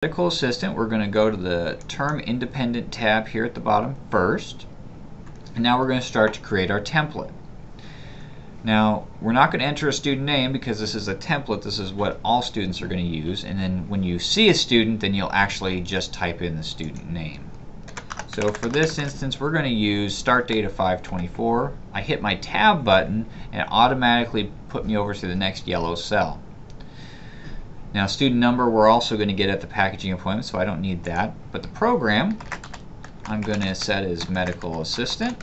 Medical Assistant, we're going to go to the Term Independent tab here at the bottom first. And now we're going to start to create our template. Now, we're not going to enter a student name because this is a template. This is what all students are going to use. And then when you see a student, then you'll actually just type in the student name. So for this instance, we're going to use start date of 5/24. I hit my tab button and it automatically put me over to the next yellow cell. Now, student number we're also going to get at the packaging appointment, so I don't need that. But the program I'm going to set as Medical Assistant.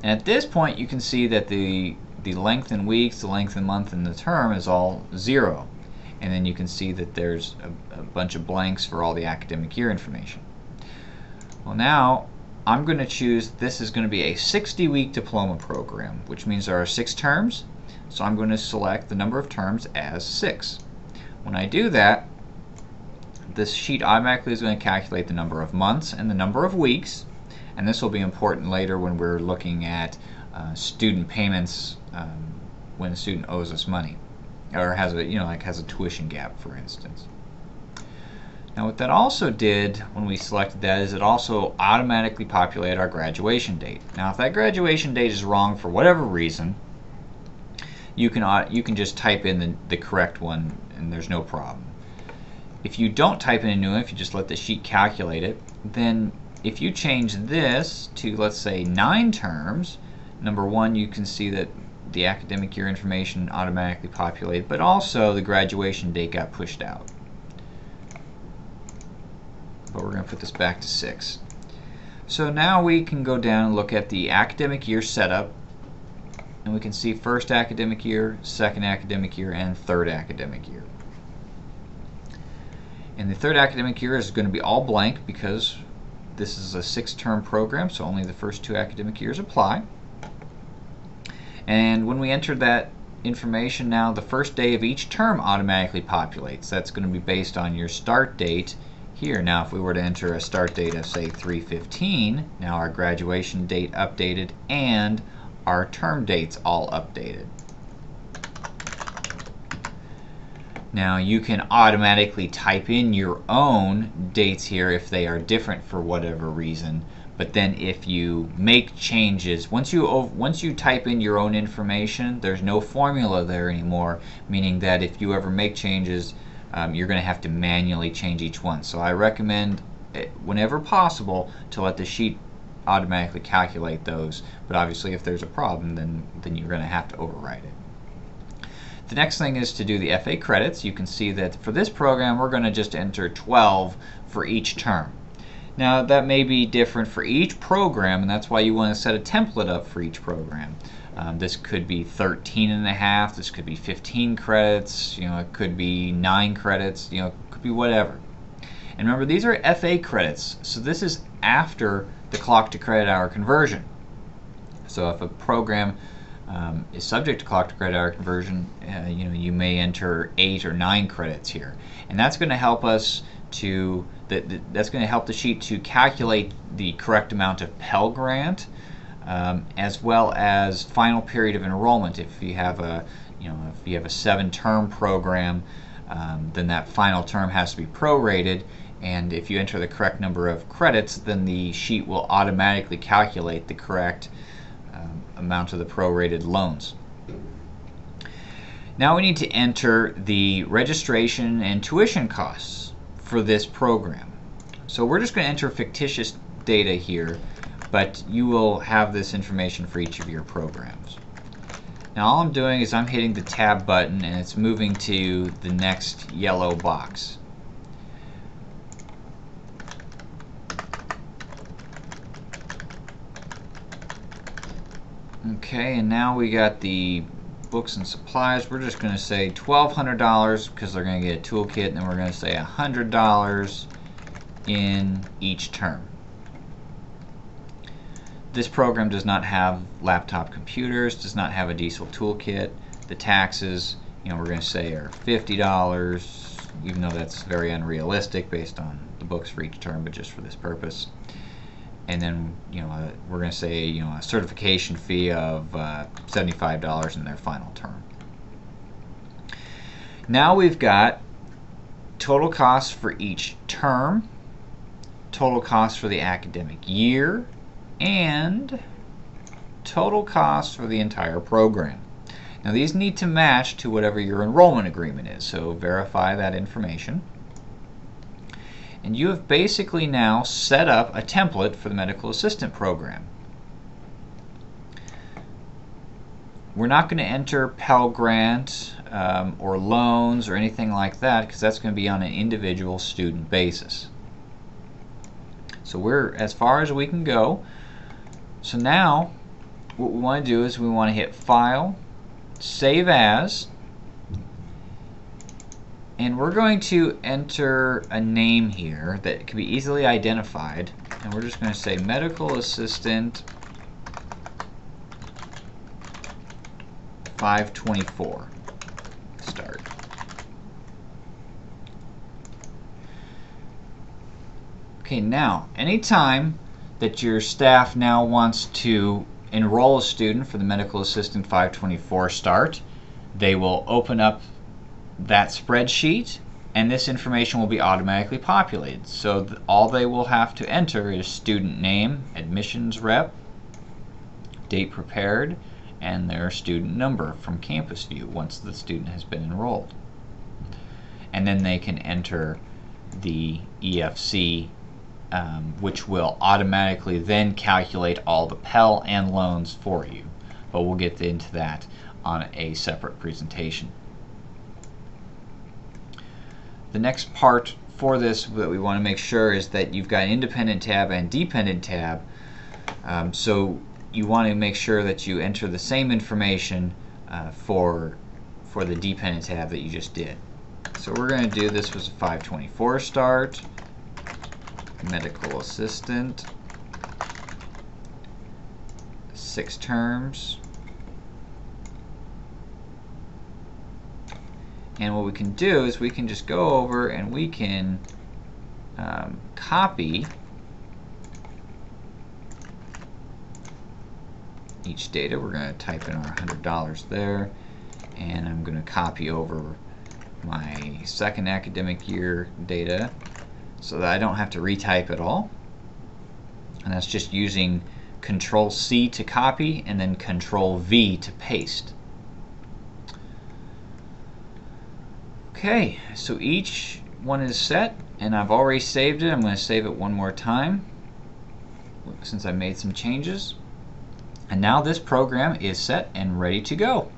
And at this point, you can see that the length in weeks, the length in month, and the term is all 0. And then you can see that there's a bunch of blanks for all the academic year information. Well, now I'm going to choose, this is going to be a 60-week diploma program, which means there are 6 terms. So I'm going to select the number of terms as 6. When I do that, this sheet automatically is going to calculate the number of months and the number of weeks. And this will be important later when we're looking at student payments when a student owes us money or has a, has a tuition gap, for instance. Now, what that also did when we selected that is it also automatically populated our graduation date. Now, if that graduation date is wrong for whatever reason, you can just type in the correct one and there's no problem. If you don't type in a new one, if you just let the sheet calculate it, then if you change this to, let's say, 9 terms, number one, you can see that the academic year information automatically populated, but also the graduation date got pushed out. But we're going to put this back to 6. So now we can go down and look at the academic year setup. And we can see first academic year, second academic year, and third academic year. And the third academic year is going to be all blank because this is a 6-term program, so only the first 2 academic years apply. And when we enter that information now, the first day of each term automatically populates. That's going to be based on your start date here. Now, if we were to enter a start date of, say, 3/15, now our graduation date updated and our term dates all updated. Now you can automatically type in your own dates here if they are different for whatever reason, but then if you make changes, once you type in your own information, there's no formula there anymore, meaning that if you ever make changes, you're going to have to manually change each one. So I recommend, whenever possible, to let the sheet automatically calculate those, but obviously if there's a problem, then you're going to have to override it. The next thing is to do the FA credits. You can see that for this program we're going to just enter 12 for each term. Now that may be different for each program, and that's why you want to set a template up for each program. This could be 13.5, this could be 15 credits, it could be 9 credits, it could be whatever. And remember, these are FA credits, so this is after the clock to credit hour conversion. So if a program is subject to clock to credit hour conversion, you may enter 8 or 9 credits here, and that's going to help us to that's going to help the sheet to calculate the correct amount of Pell Grant, as well as final period of enrollment. If you have a 7-term program, then that final term has to be prorated. And if you enter the correct number of credits, then the sheet will automatically calculate the correct amount of the prorated loans. Now we need to enter the registration and tuition costs for this program. So we're just going to enter fictitious data here, but you will have this information for each of your programs. Now all I'm doing is I'm hitting the tab button and it's moving to the next yellow box. Okay, and now we got the books and supplies. We're just going to say $1,200 because they're going to get a toolkit, and then we're going to say $100 in each term. This program does not have laptop computers, does not have a diesel toolkit. The taxes, we're going to say are $50, even though that's very unrealistic based on the books for each term, but just for this purpose. And then we're going to say a certification fee of $75 in their final term. Now we've got total cost for each term, total cost for the academic year, and total cost for the entire program. Now these need to match to whatever your enrollment agreement is, so verify that information. And you have basically now set up a template for the medical assistant program. We're not going to enter Pell Grant or loans or anything like that, because that's going to be on an individual student basis. So we're as far as we can go. So now what we want to do is we want to hit File, Save As, and we're going to enter a name here that can be easily identified, and we're just going to say Medical Assistant 524 start. Okay, now anytime that your staff now wants to enroll a student for the Medical Assistant 524 start, they will open up that spreadsheet and this information will be automatically populated. So all they will have to enter is student name, admissions rep, date prepared, and their student number from Campus View once the student has been enrolled. And then they can enter the EFC, which will automatically then calculate all the Pell and loans for you. But we'll get into that on a separate presentation. The next part for this that we want to make sure is that you've got an independent tab and dependent tab. So you want to make sure that you enter the same information for the dependent tab that you just did. So we're going to do, this was a 524 start, medical assistant, 6 terms. And what we can do is we can just go over and we can copy each data. We're going to type in our $100 there, and I'm going to copy over my second academic year data so that I don't have to retype it all. And that's just using Control-C to copy and then Control-V to paste. Okay, so each one is set, and I've already saved it. I'm going to save it one more time since I made some changes. And now this program is set and ready to go.